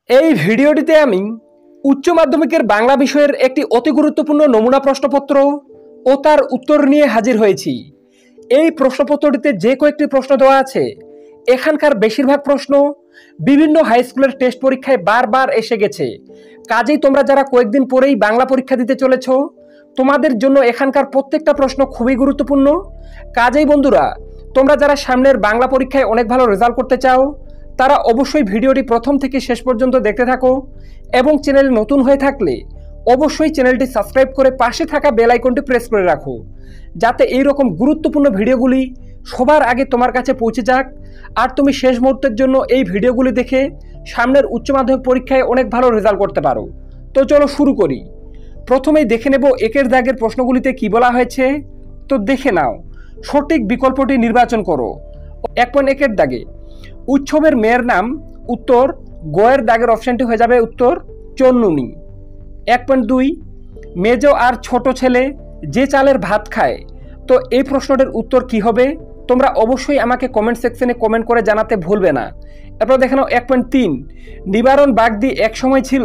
এই ভিডিওটিতে আমি উচ্চ মাধ্যমিকের বাংলা বিষয়ের একটি অতি গুরুত্বপূর্ণ নমুনা প্রশ্নপত্র ও তার উত্তর নিয়ে হাজির হয়েছি। এই প্রশ্নপত্রটিতে যে কয়েকটি প্রশ্ন দেওয়া আছে, এখানকার বেশিরভাগ প্রশ্ন বিভিন্ন হাই স্কুলের টেস্ট পরীক্ষায় বারবার এসে গেছে। কাজেই তোমরা যারা কয়েকদিন পরেই বাংলা পরীক্ষা দিতে চলেছ, তোমাদের জন্য এখানকার প্রত্যেকটা প্রশ্ন খুবই গুরুত্বপূর্ণ। কাজেই বন্ধুরা, তোমরা যারা সামনের বাংলা পরীক্ষায় অনেক ভালো রেজাল্ট করতে চাও, তারা অবশ্যই ভিডিওটি প্রথম থেকে শেষ পর্যন্ত দেখতে থাকো এবং চ্যানেলে নতুন হয়ে থাকলে অবশ্যই চ্যানেলটি সাবস্ক্রাইব করে পাশে থাকা বেল আইকনটি প্রেস করে রাখো, যাতে এই রকম গুরুত্বপূর্ণ ভিডিওগুলি সবার আগে তোমার কাছে পৌঁছে যাক আর তুমি শেষ মুহূর্তের জন্য এই ভিডিওগুলি দেখে সামনের উচ্চ মাধ্যমিক পরীক্ষায় অনেক ভালো রেজাল্ট করতে পারো। তো চলো শুরু করি। প্রথমেই দেখে নেব একের দাগের প্রশ্নগুলিতে কি বলা হয়েছে। তো দেখে নাও, সঠিক বিকল্পটি নির্বাচন করো। 1.1 দাগে উৎসবের মেয়ের নাম, উত্তর গয়ের দাগের অপশনটি হয়ে যাবে উত্তর চন্নুনি। 1.2 মেজ আর ছোট ছেলে যে চালের ভাত খায়। তো এই প্রশ্নটির উত্তর কি হবে? তোমরা অবশ্যই আমাকে কমেন্ট সেকশনে কমেন্ট করে জানাতে ভুলবে না। এরপর দেখে নাও 1.3 নিবারণ বাগদি এক সময় ছিল,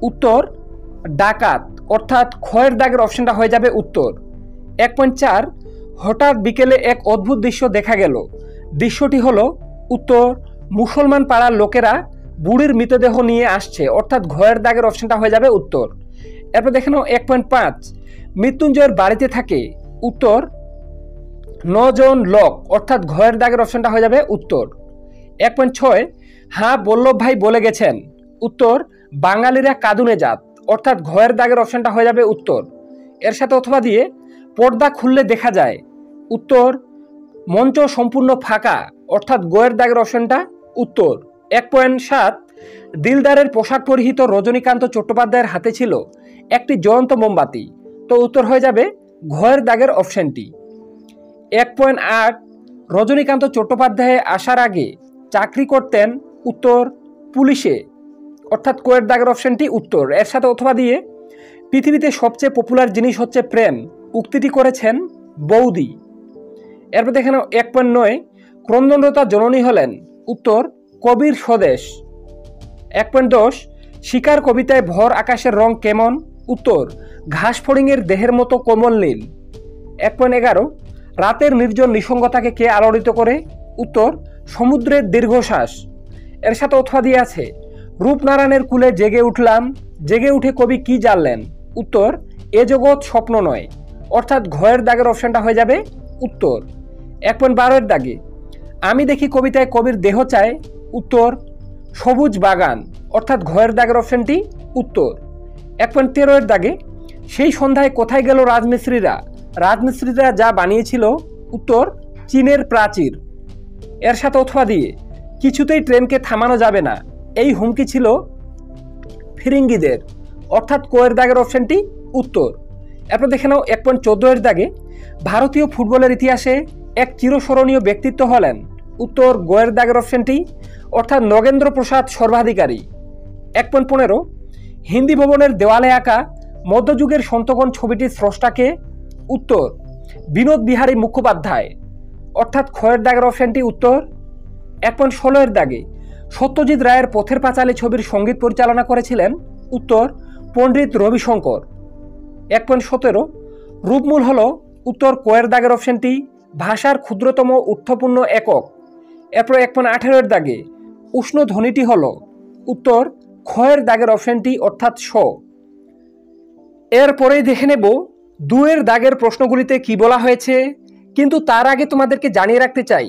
উত্তর ডাকাত, অর্থাৎ খয়ের দাগের অপশনটা হয়ে যাবে উত্তর। 1.4 হঠাৎ বিকেলে এক অদ্ভুত দৃশ্য দেখা গেল। দৃশ্যটি হলো উত্তর মুসলমান পাড়ার লোকেরা বুড়ির মৃতদেহ নিয়ে আসছে, অর্থাৎ ঘয়ের দাগের অপশনটা হয়ে যাবে উত্তর। এরপর দেখে নাও 1.5 মৃত্যুঞ্জয়ের বাড়িতে থাকে, উত্তর 9 জন লোক, অর্থাৎ ঘয়ের দাগের অপশনটা হয়ে যাবে উত্তর। 1.6 হ্যাঁ বল্লভ ভাই বলে গেছেন, উত্তর বাঙালিরা কাঁদুনে জাত, অর্থাৎ ঘয়ের দাগের অপশনটা হয়ে যাবে উত্তর। এর সাথে অথবা দিয়ে পর্দা খুললে দেখা যায়, উত্তর মঞ্চ সম্পূর্ণ ফাঁকা, অর্থাৎ গয়ের দাগের অপশনটা উত্তর। 1.7 দিলদারের পোশাক পরিহিত রজনীকান্ত চট্টোপাধ্যায়ের হাতে ছিল একটি জ্বলন্ত মোমবাতি। তো উত্তর হয়ে যাবে ঘয়ের দাগের অপশনটি। 1.8 রজনীকান্ত চট্টোপাধ্যায় আসার আগে চাকরি করতেন, উত্তর পুলিশে, অর্থাৎ কোয়ের দাগের অপশনটি উত্তর। এর সাথে অথবা দিয়ে পৃথিবীতে সবচেয়ে পপুলার জিনিস হচ্ছে প্রেম, উক্তিটি করেছেন বৌদি। এরপর দেখে নাও 1.9 ক্রন্দনরতা জননী হলেন, উত্তর কবির স্বদেশ। 1.10 শিকার কবিতায় ভর আকাশের রং কেমন, উত্তর ঘাস ফড়িংয়ের দেহের মতো কোমল নীল। 1.11 রাতের নির্জন নিঃসঙ্গতাকে কে আলোড়িত করে, উত্তর সমুদ্রের দীর্ঘশ্বাস। এর সাথে অথবা দিয়ে আছে রূপনারায়ণের কুলে জেগে উঠলাম, জেগে উঠে কবি কি জানলেন, উত্তর এ জগৎ স্বপ্ন নয়, অর্থাৎ ঘয়ের দাগের অপশনটা হয়ে যাবে উত্তর। 1.12 দাগে আমি দেখি কবিতায় কবির দেহ চায়, উত্তর সবুজ বাগান, অর্থাৎ ঘয়ের দাগের অপশনটি উত্তর। 1.13 দাগে সেই সন্ধ্যায় কোথায় গেল রাজমিস্ত্রিরা, রাজমিস্ত্রিরা যা বানিয়েছিল, উত্তর চীনের প্রাচীর। এর সাথে অথবা দিয়ে কিছুতেই ট্রেনকে থামানো যাবে না, এই হুমকি ছিল ফিরিঙ্গিদের, অর্থাৎ কোয়ের দাগের অপশনটি উত্তর। এরপর দেখে নাও 1.14 দাগে ভারতীয় ফুটবলের ইতিহাসে এক চিরস্মরণীয় ব্যক্তিত্ব হলেন, উত্তর গোয়ের দাগের অপশনটি, অর্থাৎ নগেন্দ্র প্রসাদ সর্বাধিকারী। 1.15 হিন্দি ভবনের দেওয়ালে আঁকা মধ্যযুগের সন্তগণ ছবিটির স্রষ্টাকে, উত্তর বিনোদ বিহারী মুখোপাধ্যায়, অর্থাৎ খয়ের দাগের অপশনটি উত্তর। 1.16 দাগে সত্যজিৎ রায়ের পথের পাঁচালী ছবির সঙ্গীত পরিচালনা করেছিলেন, উত্তর পণ্ডিত রবিশঙ্কর। 1.17 রূপমূল হল, উত্তর কোয়ের দাগের অপশনটি ভাষার ক্ষুদ্রতম অর্থপূর্ণ একক। এরপর 1.18 দাগে উষ্ণ ধ্বনিটি হল, উত্তর খয়ের দাগের অপশনটি, অর্থাৎ স। এরপরেই দেখে নেব 2 দাগের প্রশ্নগুলিতে কি বলা হয়েছে। কিন্তু তার আগে তোমাদেরকে জানিয়ে রাখতে চাই,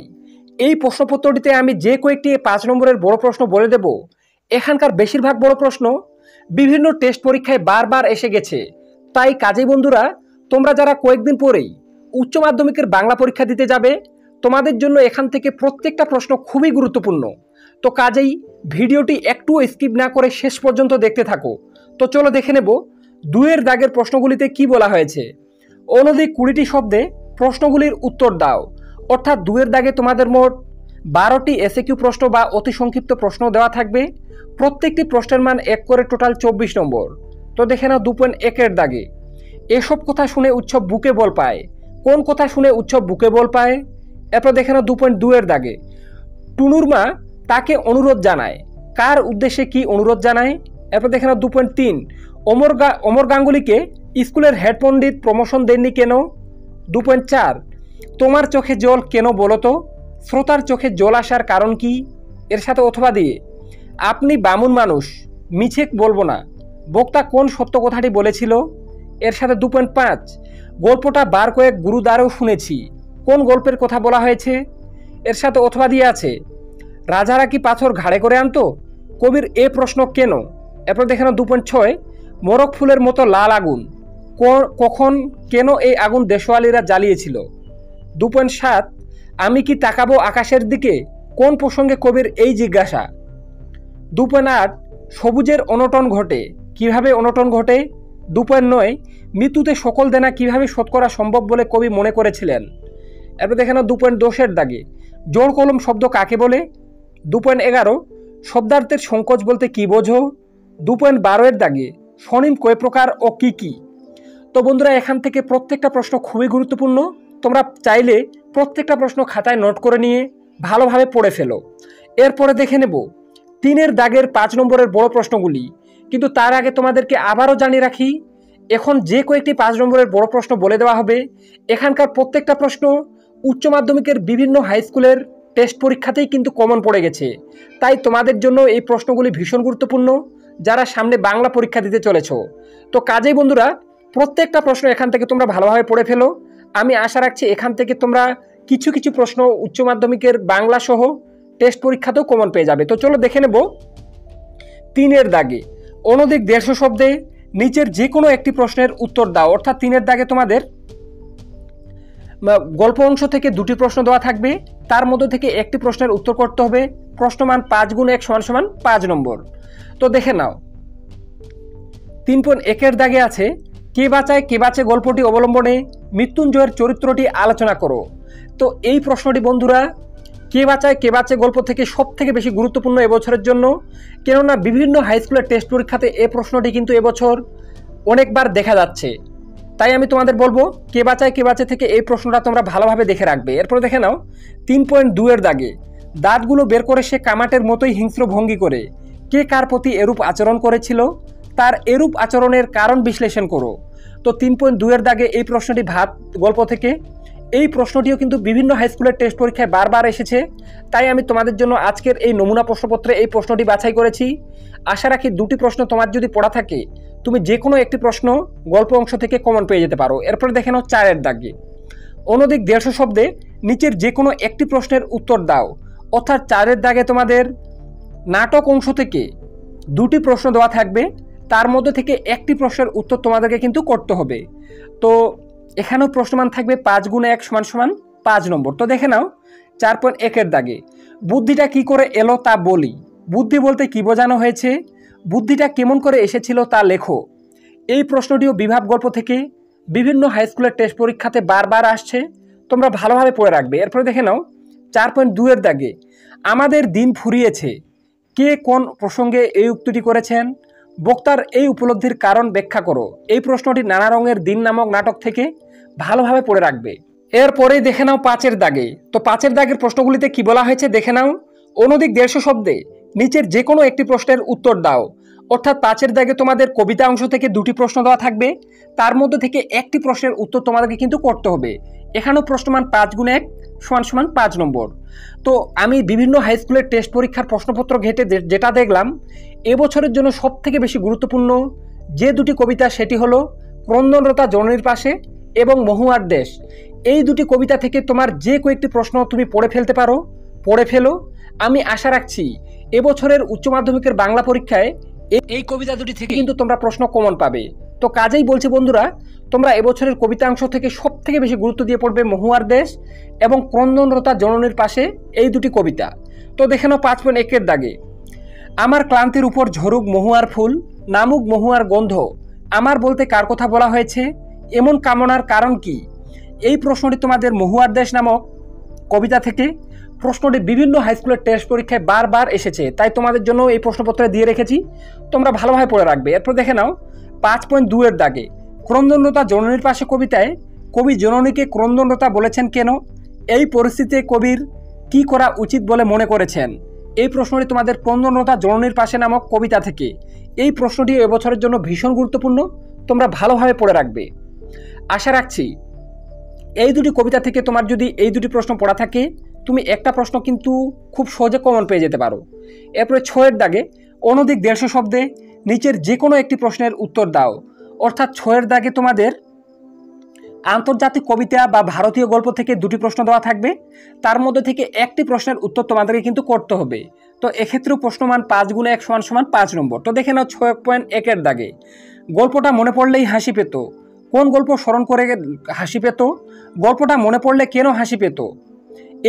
এই প্রশ্নপত্রটিতে আমি যে কয়েকটি 5 নম্বরের বড় প্রশ্ন বলে দেব, এখানকার বেশিরভাগ বড় প্রশ্ন বিভিন্ন টেস্ট পরীক্ষায় বারবার এসে গেছে। তাই কাজেই বন্ধুরা, তোমরা যারা কয়েকদিন পরেই উচ্চ মাধ্যমিকের বাংলা পরীক্ষা দিতে যাবে, তোমাদের জন্য এখান থেকে প্রত্যেকটা প্রশ্ন খুবই গুরুত্বপূর্ণ। তো কাজেই ভিডিওটি একটু স্কিপ না করে শেষ পর্যন্ত দেখতে থাকো। তো চলো দেখে নেব 2 দাগের প্রশ্নগুলিতে কি বলা হয়েছে। অনধিক 20টি শব্দে প্রশ্নগুলির উত্তর দাও, অর্থাৎ 2 দাগে তোমাদের মোট 12টি এসএকিউ প্রশ্ন বা অতি সংক্ষিপ্ত প্রশ্ন দেওয়া থাকবে। প্রত্যেকটি প্রশ্নের মান 1 করে, টোটাল 24 নম্বর। তো দেখে নাও 2.1 দাগে এসব কথা শুনে উৎসব বুকে বল পায়, কোন কথা শুনে উৎসব বুকে বল পায়। এরপর দেখে নাও 2.2 দাগে টুনুর মা তাকে অনুরোধ জানায়, কার উদ্দেশ্যে কি অনুরোধ জানায়? এরপর দেখে নাও 2.3 অমর গাঙ্গুলিকে স্কুলের হেড পণ্ডিত প্রমোশন দেননি কেন? 2.4 তোমার চোখে জল কেন বলো তো? শ্রোতার চোখে জল আসার কারণ কি? এর সাথে অথবা দিয়ে আপনি বামুন মানুষ, মিছে বলবো না, বক্তা কোন সত্য কথাটি বলেছিল? এর সাথে 2.5 গল্পটা বার কয়েক গুরুদ্বারেও শুনেছি, কোন গল্পের কথা বলা হয়েছে? এর সাথে অথবা দিয়ে আছে রাজারা কি পাথর ঘাড়ে করে আনতো? কবির এ প্রশ্ন কেন? এরপর দেখে নাও 2.6 মোরগ ফুলের মতো লাল আগুন, কখন কেন এই আগুন দেশওয়ালিরা জ্বালিয়েছিল? 2.7 আমি কি তাকাবো আকাশের দিকে, কোন প্রসঙ্গে কবির এই জিজ্ঞাসা? 2.8 সবুজের অনটন ঘটে, কিভাবে অনটন ঘটে? 2.9 মৃত্যুতে সকল দেনা কিভাবে শোধ করা সম্ভব বলে কবি মনে করেছিলেন? এরপর দেখে নাও 2.10 দাগে জোর কলম শব্দ কাকে বলে? 2.11 শব্দার্থের সংকোচ বলতে কি বোঝো? 2.12 দাগে স্বনিম কয় প্রকার ও কি কি? তো বন্ধুরা, এখান থেকে প্রত্যেকটা প্রশ্ন খুবই গুরুত্বপূর্ণ। তোমরা চাইলে প্রত্যেকটা প্রশ্ন খাতায় নোট করে নিয়ে ভালোভাবে পড়ে ফেলো। এরপরে দেখে নেব 3 দাগের 5 নম্বরের বড় প্রশ্নগুলি। কিন্তু তার আগে তোমাদেরকে আবারও জানিয়ে রাখি, এখন যে কয়েকটি 5 নম্বরের বড় প্রশ্ন বলে দেওয়া হবে, এখানকার প্রত্যেকটা প্রশ্ন উচ্চ মাধ্যমিকের বিভিন্ন হাই স্কুলের টেস্ট পরীক্ষাতেই কিন্তু কমন পড়ে গেছে। তাই তোমাদের জন্য এই প্রশ্নগুলি ভীষণ গুরুত্বপূর্ণ যারা সামনে বাংলা পরীক্ষা দিতে চলেছ। তো কাজেই বন্ধুরা, প্রত্যেকটা প্রশ্ন এখান থেকে তোমরা ভালোভাবে পড়ে ফেলো। আমি আশা রাখছি এখান থেকে তোমরা কিছু কিছু প্রশ্ন উচ্চ মাধ্যমিকের বাংলা সহ টেস্ট পরীক্ষাতেও কমন পেয়ে যাবে। তো চলো দেখে নেব 3 দাগে অনধিক 150 শব্দে নিচের যে কোনো একটি প্রশ্নের উত্তর দাও। অর্থাৎ 3 দাগে তোমাদের গল্প অংশ থেকে 2টি প্রশ্ন দেওয়া থাকবে, তার মধ্যে থেকে একটি প্রশ্নের উত্তর করতে হবে। প্রশ্নমান 5 × 1 = 5 নম্বর। তো দেখে নাও 3.1 দাগে আছে কে বাঁচায় কে বাঁচে গল্পটি অবলম্বনে মৃত্যুঞ্জয়ের চরিত্রটি আলোচনা করো। তো এই প্রশ্নটি বন্ধুরা কে বাঁচায় কে বাঁচে গল্প থেকে সব থেকে বেশি গুরুত্বপূর্ণ এবছরের জন্য, কেননা বিভিন্ন হাই স্কুলের টেস্ট পরীক্ষাতে এই প্রশ্নটি কিন্তু এবছর অনেকবার দেখা যাচ্ছে। তাই আমি তোমাদের বলবো কে বাঁচায় কে বাঁচে থেকে এই প্রশ্নটা তোমরা ভালোভাবে দেখে রাখবে। এরপরে দেখে নাও 3.2 দাগে দাঁতগুলো বের করে সে কামাটের মতোই হিংস্র ভঙ্গি করে কে কার প্রতি এরূপ আচরণ করেছিল, তার এরূপ আচরণের কারণ বিশ্লেষণ করো। তো 3.2 দাগে এই প্রশ্নটি ভাত গল্প থেকে, এই প্রশ্নটিও কিন্তু বিভিন্ন হাই স্কুলের টেস্ট পরীক্ষায় বারবার এসেছে। তাই আমি তোমাদের জন্য আজকের এই নমুনা প্রশ্নপত্রে এই প্রশ্নটি বাছাই করেছি। আশা রাখি 2টি প্রশ্ন তোমার যদি পড়া থাকে তুমি যে কোনো একটি প্রশ্ন গল্প অংশ থেকে কমন পেয়ে যেতে পারো। এরপরে দেখে নাও 4 দাগে অনধিক 150 শব্দে নিচের যে কোনো একটি প্রশ্নের উত্তর দাও। অর্থাৎ 4 দাগে তোমাদের নাটক অংশ থেকে 2টি প্রশ্ন দেওয়া থাকবে, তার মধ্যে থেকে একটি প্রশ্নের উত্তর তোমাদেরকে কিন্তু করতে হবে। তো এখানেও প্রশ্নমান থাকবে 5 × 1 = 5 নম্বর। তো দেখে নাও 4.1 দাগে বুদ্ধিটা কি করে এলো তা বলি। বুদ্ধি বলতে কি বোঝানো হয়েছে, বুদ্ধিটা কেমন করে এসেছিল তা লেখো। এই প্রশ্নটিও বিভাগ গল্প থেকে বিভিন্ন হাই স্কুলের টেস্ট পরীক্ষাতে বারবার আসছে, তোমরা ভালোভাবে পড়ে রাখবে। এরপরে দেখে নাও 4.2 দাগে আমাদের দিন ফুরিয়েছে, কে কোন প্রসঙ্গে এই উক্তিটি করেছেন, বক্তার এই উপলব্ধির কারণ ব্যাখ্যা করো। এই প্রশ্নটি নানা রঙের দিন নামক নাটক থেকে ভালোভাবে পড়ে রাখবে। এরপরেই দেখে নাও 5 দাগে। তো 5 দাগের প্রশ্নগুলিতে কি বলা হয়েছে দেখে নাও, অনধিক 150 শব্দে নিচের যে কোনো একটি প্রশ্নের উত্তর দাও। অর্থাৎ 5 দাগে তোমাদের কবিতা অংশ থেকে 2টি প্রশ্ন দেওয়া থাকবে, তার মধ্যে থেকে একটি প্রশ্নের উত্তর তোমাদেরকে কিন্তু করতে হবে। এখানেও প্রশ্নমান 5 × 1 = 5 নম্বর। তো আমি বিভিন্ন হাই স্কুলের টেস্ট পরীক্ষার প্রশ্নপত্র ঘেটে যেটা দেখলাম এবছরের জন্য সব থেকে বেশি গুরুত্বপূর্ণ যে 2টি কবিতা সেটি হলো ক্রন্দনরতা জননীর পাশে এবং মহুয়ার দেশ। এই 2টি কবিতা থেকে তোমার যে কয়েকটি প্রশ্ন তুমি পড়ে ফেলতে পারো পড়ে ফেলো। আমি আশা রাখছি এবছরের উচ্চ মাধ্যমিকের বাংলা পরীক্ষায় এই কবিতা 2টি থেকে কিন্তু তোমরা প্রশ্ন কমন পাবে। তো কাজেই বলছি বন্ধুরা, তোমরা এবছরের কবিতা অংশ থেকে সব থেকে বেশি গুরুত্ব দিয়ে পড়বে মহুয়ার দেশ এবং ক্রন্দনরতা জননীর পাশে এই 2টি কবিতা। তো দেখে নাও 5.1 দাগে আমার ক্লান্তির উপর ঝরুক মহুয়ার ফুল, নামুক মহুয়ার গন্ধ, আমার বলতে কার কথা বলা হয়েছে, এমন কামনার কারণ কি। এই প্রশ্নটি তোমাদের মহুয়ার দেশ নামক কবিতা থেকে, প্রশ্নটি বিভিন্ন হাই স্কুলের টেস্ট পরীক্ষায় বারবার এসেছে, তাই তোমাদের জন্য এই প্রশ্নপত্রে দিয়ে রেখেছি, তোমরা ভালোভাবে পড়ে রাখবে। এরপর দেখে নাও 5.2 দাগে ক্রন্দনরতা জননীর পাশে কবিতায় কবি জননীকে ক্রন্দনরতা বলেছেন কেন, এই পরিস্থিতিতে কবির কি করা উচিত বলে মনে করেছেন, এই প্রশ্নটি তোমাদের ক্রন্দনরতা জননীর পাশে নামক কবিতা থেকে। এই প্রশ্নটি এবছরের জন্য ভীষণ গুরুত্বপূর্ণ, তোমরা ভালোভাবে পড়ে রাখবে। আশা রাখছি এই দুটি কবিতা থেকে তোমার যদি এই দুটি প্রশ্ন পড়া থাকে, তুমি একটা প্রশ্ন কিন্তু খুব সহজে কমন পেয়ে যেতে পারো। এরপরে 6 দাগে অনধিক 150 শব্দে নিচের যে কোনো একটি প্রশ্নের উত্তর দাও। অর্থাৎ 6 দাগে তোমাদের আন্তর্জাতিক কবিতা বা ভারতীয় গল্প থেকে দুটি প্রশ্ন দেওয়া থাকবে, তার মধ্যে থেকে একটি প্রশ্নের উত্তর তোমাদেরকে কিন্তু করতে হবে। তো এক্ষেত্রেও প্রশ্নমান 5 × 1 = 5 নম্বর। তো দেখে নাও 6.1 দাগে গল্পটা মনে পড়লেই হাসি পেত। কোন গল্প স্মরণ করে হাসি পেত? গল্পটা মনে পড়লে কেন হাসি পেত?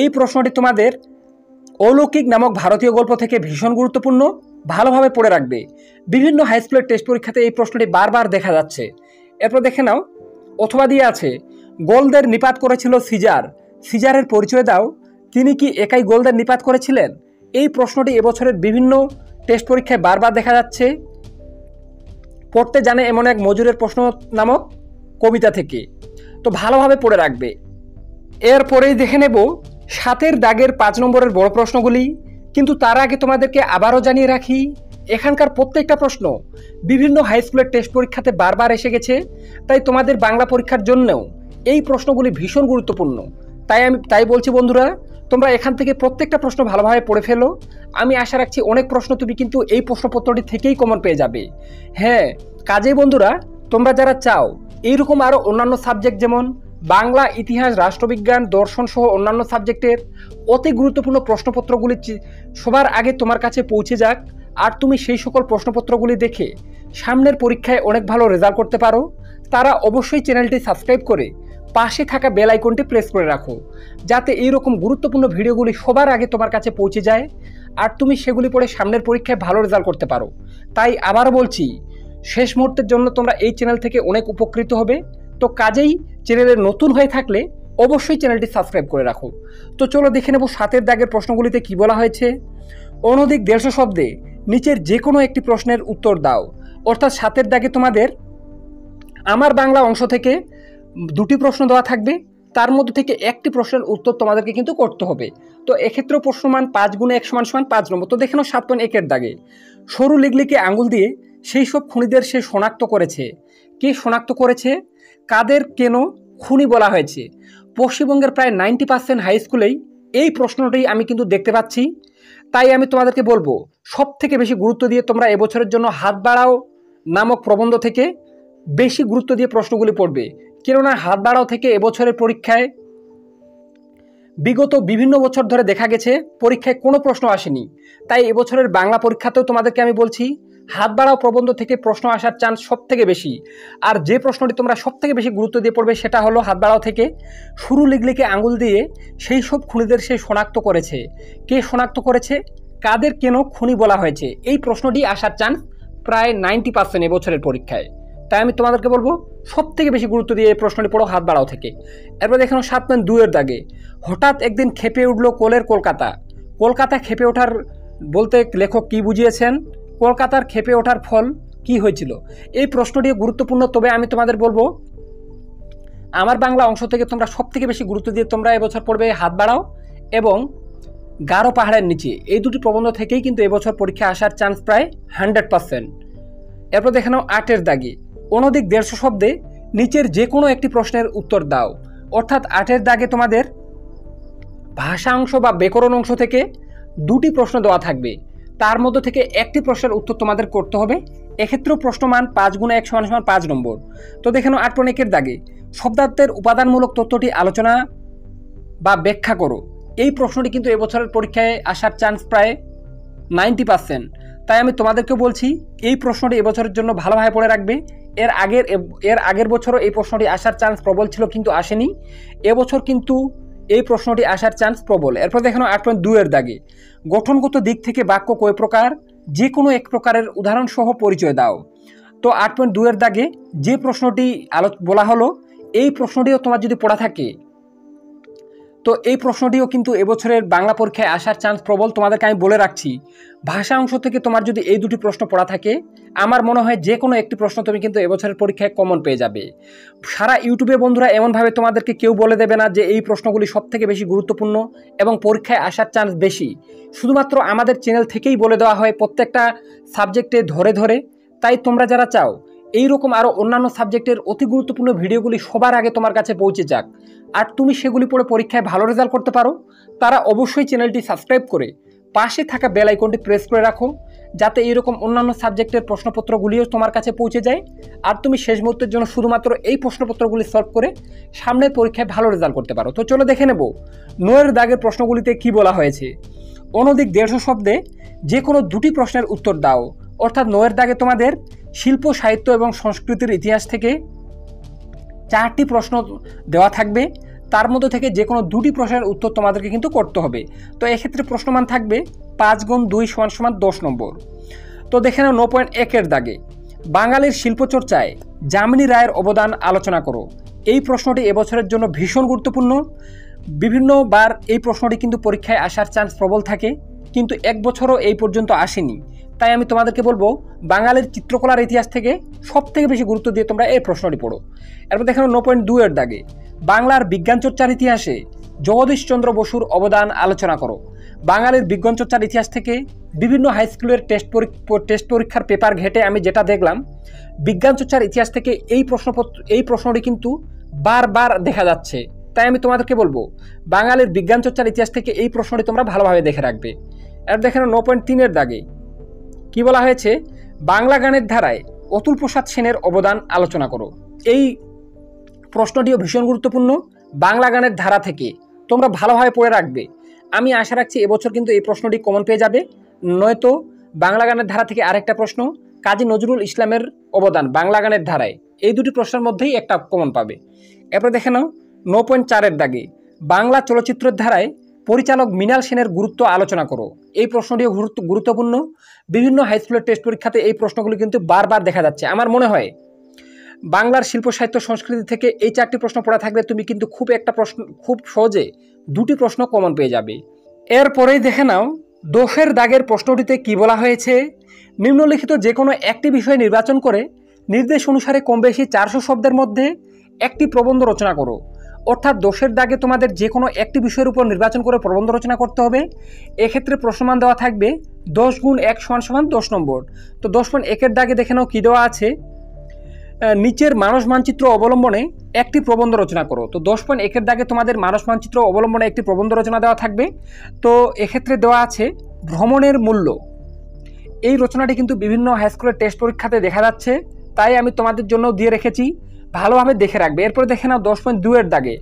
এই প্রশ্নটি তোমাদের অলৌকিক নামক ভারতীয় গল্প থেকে ভীষণ গুরুত্বপূর্ণ, ভালোভাবে পড়ে রাখবে। বিভিন্ন হাই স্কুলের টেস্ট পরীক্ষাতে এই প্রশ্নটি বারবার দেখা যাচ্ছে। এরপর দেখে নাও অথবা দিয়ে আছে গোলদের নিপাত করেছিল সিজার, সিজারের পরিচয় দাও। তিনি কি একাই গোলদের নিপাত করেছিলেন? এই প্রশ্নটি এবছরের বিভিন্ন টেস্ট পরীক্ষায় বারবার দেখা যাচ্ছে। পড়তে জানে এমন এক মজুরের প্রশ্ন নামক কবিতা থেকে। তো ভালোভাবে পড়ে রাখবে। এরপরেই দেখে নেব 7 দাগের 5 নম্বরের বড় প্রশ্নগুলি। কিন্তু তার আগে তোমাদেরকে আবারও জানিয়ে রাখি, এখানকার প্রত্যেকটা প্রশ্ন বিভিন্ন হাই স্কুলের টেস্ট পরীক্ষাতে বারবার এসে গেছে, তাই তোমাদের বাংলা পরীক্ষার জন্যও এই প্রশ্নগুলি ভীষণ গুরুত্বপূর্ণ। তাই বলছি বন্ধুরা, তোমরা এখান থেকে প্রত্যেকটা প্রশ্ন ভালোভাবে পড়ে ফেলো। আমি আশা রাখছি অনেক প্রশ্ন তুমি কিন্তু এই প্রশ্নপত্রটি থেকেই কমন পেয়ে যাবে। হ্যাঁ, কাজেই বন্ধুরা, তোমরা যারা চাও এইরকম আরও অন্যান্য সাবজেক্ট যেমন বাংলা, ইতিহাস, রাষ্ট্রবিজ্ঞান, দর্শন সহ অন্যান্য সাবজেক্টের অতি গুরুত্বপূর্ণ প্রশ্নপত্রগুলি সবার আগে তোমার কাছে পৌঁছে যাক, আর তুমি সেই সকল প্রশ্নপত্রগুলি দেখে সামনের পরীক্ষায় অনেক ভালো রেজাল্ট করতে পারো, তারা অবশ্যই চ্যানেলটি সাবস্ক্রাইব করে পাশে থাকা বেল আইকনটি প্রেস করে রাখো, যাতে এইরকম গুরুত্বপূর্ণ ভিডিওগুলি সবার আগে তোমার কাছে পৌঁছে যায় আর তুমি সেগুলি পড়ে সামনের পরীক্ষায় ভালো রেজাল্ট করতে পারো। তাই আবারও বলছি, শেষ মুহূর্তের জন্য তোমরা এই চ্যানেল থেকে অনেক উপকৃত হবে। তো কাজেই চ্যানেলে নতুন হয়ে থাকলে অবশ্যই চ্যানেলটি সাবস্ক্রাইব করে রাখো। তো চলো দেখে নেব 7 দাগের প্রশ্নগুলিতে কি বলা হয়েছে। অনধিক 150 শব্দে নিচের যে কোনো একটি প্রশ্নের উত্তর দাও। অর্থাৎ 7 দাগে তোমাদের আমার বাংলা অংশ থেকে দুটি প্রশ্ন দেওয়া থাকবে, তার মধ্যে থেকে একটি প্রশ্নের উত্তর তোমাদেরকে কিন্তু করতে হবে। তো এক্ষেত্রেও প্রশ্নমান 5 × 1 = 5 নম্বর। তো দেখে নাও 7.1 দাগে সরু লিগলিকে আঙুল দিয়ে সেই সব খুনিদের সে শনাক্ত করেছে। কে শনাক্ত করেছে? কাদের কেন খুনি বলা হয়েছে? পশ্চিমবঙ্গের প্রায় 90% হাই স্কুলেই এই প্রশ্নটি আমি কিন্তু দেখতে পাচ্ছি। তাই আমি তোমাদেরকে বলবো, সব থেকে বেশি গুরুত্ব দিয়ে তোমরা এবছরের জন্য হাত বাড়াও নামক প্রবন্ধ থেকে বেশি গুরুত্ব দিয়ে প্রশ্নগুলি পড়বে। কেননা হাত বাড়াও থেকে এবছরের পরীক্ষায় বিগত বিভিন্ন বছর ধরে দেখা গেছে পরীক্ষায় কোনো প্রশ্ন আসেনি। তাই এবছরের বাংলা পরীক্ষাতেও তোমাদেরকে আমি বলছি, হাত বাড়াও প্রবন্ধ থেকে প্রশ্ন আসার চান্স সব থেকে বেশি। আর যে প্রশ্নটি তোমরা সব থেকে বেশি গুরুত্ব দিয়ে পড়বে সেটা হলো হাত বাড়াও থেকে সরু লিগলিকে আঙুল দিয়ে সেই সব খুনিদের সে শনাক্ত করেছে। কে শনাক্ত করেছে? কাদের কেন খুনি বলা হয়েছে? এই প্রশ্নটি আসার চান্স প্রায় 90% এবছরের পরীক্ষায়। তাই আমি তোমাদেরকে বলবো সব থেকে বেশি গুরুত্ব দিয়ে এই প্রশ্নটি পড়ো হাত বাড়াও থেকে। এরপর দেখানো 7.2 দাগে হঠাৎ একদিন খেপে উঠল কোলের কলকাতা। কলকাতা খেপে ওঠার বলতে লেখক কি বুঝিয়েছেন? কলকাতার খেপে ওঠার ফল কি হয়েছিল? এই প্রশ্নটি গুরুত্বপূর্ণ। তবে আমি তোমাদের বলবো আমার বাংলা অংশ থেকে তোমরা সব থেকে বেশি গুরুত্ব দিয়ে তোমরা এবছর পড়বে হাত বাড়াও এবং গারো পাহাড়ের নিচে। এই দুটি প্রবন্ধ থেকেই কিন্তু এবছর পরীক্ষা আসার চান্স প্রায় 100%। এরপর দেখে নাও 8 দাগে অনধিক 150 শব্দে নিচের যে কোনো একটি প্রশ্নের উত্তর দাও। অর্থাৎ 8 দাগে তোমাদের ভাষা অংশ বা ব্যাকরণ অংশ থেকে দুটি প্রশ্ন দেওয়া থাকবে, তার মধ্যে থেকে একটি প্রশ্নের উত্তর তোমাদের করতে হবে। এক্ষেত্রেও প্রশ্নমান 5 × 1 = 5 নম্বর। তো দেখে নাও 8.1 দাগে শব্দার্থের উপাদানমূলক তথ্যটি আলোচনা বা ব্যাখ্যা করো। এই প্রশ্নটি কিন্তু এবছরের পরীক্ষায় আসার চান্স প্রায় 90%। তাই আমি তোমাদেরকে বলছি এই প্রশ্নটি এবছরের জন্য ভালোভাবে পড়ে রাখবে। এর আগের বছরও এই প্রশ্নটি আসার চান্স প্রবল ছিল কিন্তু আসেনি। এবছর কিন্তু এই প্রশ্নটি আসার চান্স প্রবল। এরপর দেখানো 8.2 দাগে গঠনগত দিক থেকে বাক্য কয় প্রকার? যে কোনো এক প্রকারের উদাহরণ সহ পরিচয় দাও। তো 8.2 দাগে যে প্রশ্নটি বলা হলো এই প্রশ্নটিও তোমার যদি পড়া থাকে তো এই প্রশ্নটিও কিন্তু এবছরের বাংলা পরীক্ষায় আসার চান্স প্রবল। তোমাদেরকে আমি বলে রাখছি, ভাষা অংশ থেকে তোমার যদি এই দুটি প্রশ্ন পড়া থাকে, আমার মনে হয় যে কোনো একটি প্রশ্ন তুমি কিন্তু এবছরের পরীক্ষায় কমন পেয়ে যাবে। সারা ইউটিউবে বন্ধুরা এমনভাবে তোমাদেরকে কেউ বলে দেবে না যে এই প্রশ্নগুলি সবথেকে বেশি গুরুত্বপূর্ণ এবং পরীক্ষায় আসার চান্স বেশি। শুধুমাত্র আমাদের চ্যানেল থেকেই বলে দেওয়া হয় প্রত্যেকটা সাবজেক্টে ধরে ধরে। তাই তোমরা যারা চাও এইরকম আরও অন্যান্য সাবজেক্টের অতি গুরুত্বপূর্ণ ভিডিওগুলি সবার আগে তোমার কাছে পৌঁছে যাক, আর তুমি সেগুলি পড়ে পরীক্ষায় ভালো রেজাল্ট করতে পারো, তারা অবশ্যই চ্যানেলটি সাবস্ক্রাইব করে পাশে থাকা বেল আইকনটি প্রেস করে রাখো, যাতে এইরকম অন্যান্য সাবজেক্টের প্রশ্নপত্রগুলিও তোমার কাছে পৌঁছে যায়, আর তুমি শেষ মুহূর্তের জন্য শুধুমাত্র এই প্রশ্নপত্রগুলি সলভ করে সামনের পরীক্ষায় ভালো রেজাল্ট করতে পারো। তো চলো দেখে নেব নয়ের দাগের প্রশ্নগুলিতে কি বলা হয়েছে। অনধিক 150 শব্দে যে কোনো দুটি প্রশ্নের উত্তর দাও। অর্থাৎ নয়ের দাগে তোমাদের শিল্প, সাহিত্য এবং সংস্কৃতির ইতিহাস থেকে 4টি প্রশ্ন দেওয়া থাকবে, তার মধ্যে থেকে যে কোনো দুটি প্রশ্নের উত্তর তোমাদেরকে কিন্তু করতে হবে। তো এক্ষেত্রে প্রশ্নমান থাকবে 5 × 2 = 10 নম্বর। তো দেখে নাও 9.1-এর দাগে বাঙালির শিল্পচর্চায় যামিনী রায়ের অবদান আলোচনা করো। এই প্রশ্নটি এবছরের জন্য ভীষণ গুরুত্বপূর্ণ। বিভিন্নবার এই প্রশ্নটি কিন্তু পরীক্ষায় আসার চান্স প্রবল থাকে, কিন্তু এক বছরও এই পর্যন্ত আসেনি। তাই আমি তোমাদেরকে বলবো বাঙালির চিত্রকলার ইতিহাস থেকে সবথেকে বেশি গুরুত্ব দিয়ে তোমরা এই প্রশ্নটি পড়ো। এরপর দেখো 9.2-এর দাগে বাংলার বিজ্ঞান চর্চার ইতিহাসে জগদীশচন্দ্র বসুর অবদান আলোচনা করো। বাঙালির বিজ্ঞান চর্চার ইতিহাস থেকে বিভিন্ন হাই স্কুলের টেস্ট পরীক্ষার পেপার ঘেটে আমি যেটা দেখলাম, বিজ্ঞান চর্চার ইতিহাস থেকে এই প্রশ্নটি কিন্তু বারবার দেখা যাচ্ছে। তাই আমি তোমাদেরকে বলবো বাঙালির বিজ্ঞান চর্চার ইতিহাস থেকে এই প্রশ্নটি তোমরা ভালোভাবে দেখে রাখবে। এর দেখেন 9.3-এর দাগে কি বলা হয়েছে, বাংলা গানের ধারায় অতুল প্রসাদ সেনের অবদান আলোচনা করো। এই প্রশ্নটিও ভীষণ গুরুত্বপূর্ণ। বাংলা গানের ধারা থেকে তোমরা ভালোভাবে পড়ে রাখবে। আমি আশা রাখছি এবছর কিন্তু এই প্রশ্নটি কমন পেয়ে যাবে। নয়তো বাংলা গানের ধারা থেকে আরেকটা প্রশ্ন, কাজী নজরুল ইসলামের অবদান বাংলা গানের ধারায়, এই দুটি প্রশ্নের মধ্যেই একটা কমন পাবে। এরপর দেখে নাও 9.4-এর দাগে বাংলা চলচ্চিত্রের ধারায় পরিচালক মৃণাল সেনের গুরুত্ব আলোচনা করো। এই প্রশ্নটিও গুরুত্বপূর্ণ। বিভিন্ন হাই স্কুলের টেস্ট পরীক্ষাতে এই প্রশ্নগুলি কিন্তু বারবার দেখা যাচ্ছে। আমার মনে হয় বাংলার শিল্প, সাহিত্য, সংস্কৃতি থেকে এই 4টি প্রশ্ন পড়া থাকলে তুমি কিন্তু খুব সহজে দুটি প্রশ্ন কমন পেয়ে যাবে। এরপরেই দেখে নাও 10-এর দাগের প্রশ্নটিতে কি বলা হয়েছে, নিম্নলিখিত যে কোনো একটি বিষয় নির্বাচন করে নির্দেশ অনুসারে কম বেশি 400 শব্দের মধ্যে একটি প্রবন্ধ রচনা করো। অর্থাৎ 10-এর দাগে তোমাদের যে কোনো একটি বিষয়ের উপর নির্বাচন করে প্রবন্ধ রচনা করতে হবে। এক্ষেত্রে প্রশ্নমান দেওয়া থাকবে 10 × 1 = 10 নম্বর। তো 10.1-এর দাগে দেখে নাও কী দেওয়া আছে, নিচের মানস মানচিত্র অবলম্বনে একটি প্রবন্ধ রচনা করো। তো 10.1-এর দাগে তোমাদের মানস মানচিত্র অবলম্বনে একটি প্রবন্ধ রচনা দেওয়া থাকবে। তো এক্ষেত্রে দেওয়া আছে ভ্রমণের মূল্য। এই রচনাটি কিন্তু বিভিন্ন হাই স্কুলের টেস্ট পরীক্ষাতে দেখা যাচ্ছে, তাই আমি তোমাদের জন্য দিয়ে রেখেছি, ভালোভাবে দেখে রাখবে। এরপরে দেখে নাও 10.2-এর দাগে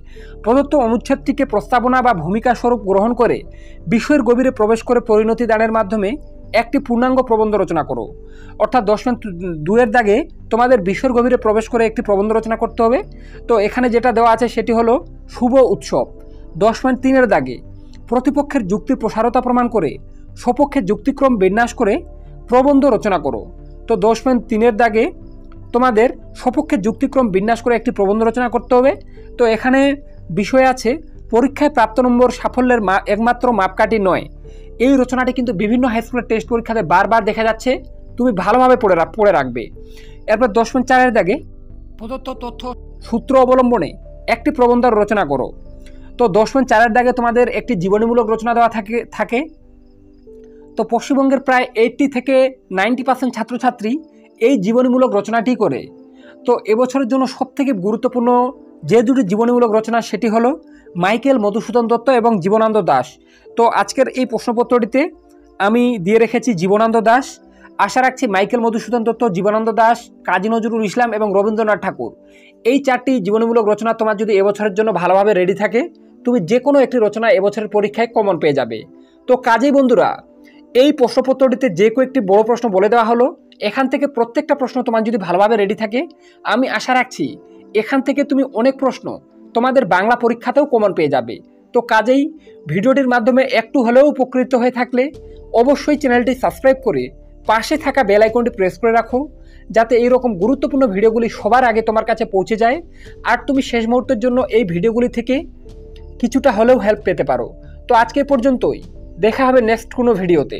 প্রদত্ত অনুচ্ছেদটিকে প্রস্তাবনা বা ভূমিকা স্বরূপ গ্রহণ করে বিষয়ের গভীরে প্রবেশ করে পরিণতি দানের মাধ্যমে একটি পূর্ণাঙ্গ প্রবন্ধ রচনা করো। অর্থাৎ 10.2-এর দাগে তোমাদের বিষয়ের গভীরে প্রবেশ করে একটি প্রবন্ধ রচনা করতে হবে। তো এখানে যেটা দেওয়া আছে সেটি হলো শুভ উৎসব। 10.3-এর দাগে প্রতিপক্ষের যুক্তির প্রসারতা প্রমাণ করে সপক্ষের যুক্তিক্রম বিন্যাস করে প্রবন্ধ রচনা করো। তো 10.3-এর দাগে তোমাদের সপক্ষের যুক্তিক্রম বিন্যাস করে একটি প্রবন্ধ রচনা করতে হবে। তো এখানে বিষয় আছে পরীক্ষায় প্রাপ্ত নম্বর সাফল্যের একমাত্র মাপকাঠি নয়। এই রচনাটি কিন্তু বিভিন্ন হাই স্কুলের টেস্ট পরীক্ষাতে বারবার দেখা যাচ্ছে, তুমি ভালোভাবে পড়ে রাখবে। এরপর 10.4-এর দাগে প্রদত্ত তথ্য সূত্র অবলম্বনে একটি প্রবন্ধ রচনা করো। তো 10.4-এর দাগে তোমাদের একটি জীবনীমূলক রচনা দেওয়া থাকে। তো পশ্চিমবঙ্গের প্রায় 80 থেকে 90% ছাত্রছাত্রী এই জীবনীমূলক রচনাটি করে। তো এবছরের জন্য সবথেকে গুরুত্বপূর্ণ যে দুটি জীবনীমূলক রচনা সেটি হলো মাইকেল মধুসূদন দত্ত এবং জীবনানন্দ দাশ। তো আজকের এই প্রশ্নপত্রটিতে আমি দিয়ে রেখেছি জীবনানন্দ দাশ। আশা রাখছি মাইকেল মধুসূদন দত্ত, জীবনানন্দ দাশ, কাজী নজরুল ইসলাম এবং রবীন্দ্রনাথ ঠাকুর, এই 4টি জীবনীমূলক রচনা তোমার যদি এবছরের জন্য ভালোভাবে রেডি থাকে, তুমি যে কোনো একটি রচনা এবছরের পরীক্ষায় কমন পেয়ে যাবে। তো কাজেই বন্ধুরা, এই প্রশ্নপত্রটিতে যে কয়েকটি বড় প্রশ্ন বলে দেওয়া হলো, এখান থেকে প্রত্যেকটা প্রশ্ন তোমার যদি ভালোভাবে রেডি থাকে, আমি আশা রাখছি এখান থেকে তুমি অনেক প্রশ্ন তোমাদের বাংলা পরীক্ষাতেও কমন পেয়ে যাবে। তো কাজেই ভিডিওটির মাধ্যমে একটু হলেও উপকৃত হয়ে থাকলে অবশ্যই চ্যানেলটি সাবস্ক্রাইব করে পাশে থাকা বেল আইকনটি প্রেস করে রাখো, যাতে এইরকম গুরুত্বপূর্ণ ভিডিওগুলি সবার আগে তোমার কাছে পৌঁছে যায়। আর তুমি শেষ মুহূর্তের জন্য এই ভিডিওগুলি থেকে কিছুটা হলেও হেল্প পেতে পারো। তো আজকে পর্যন্তই, দেখা হবে নেক্সট কোনো ভিডিওতে।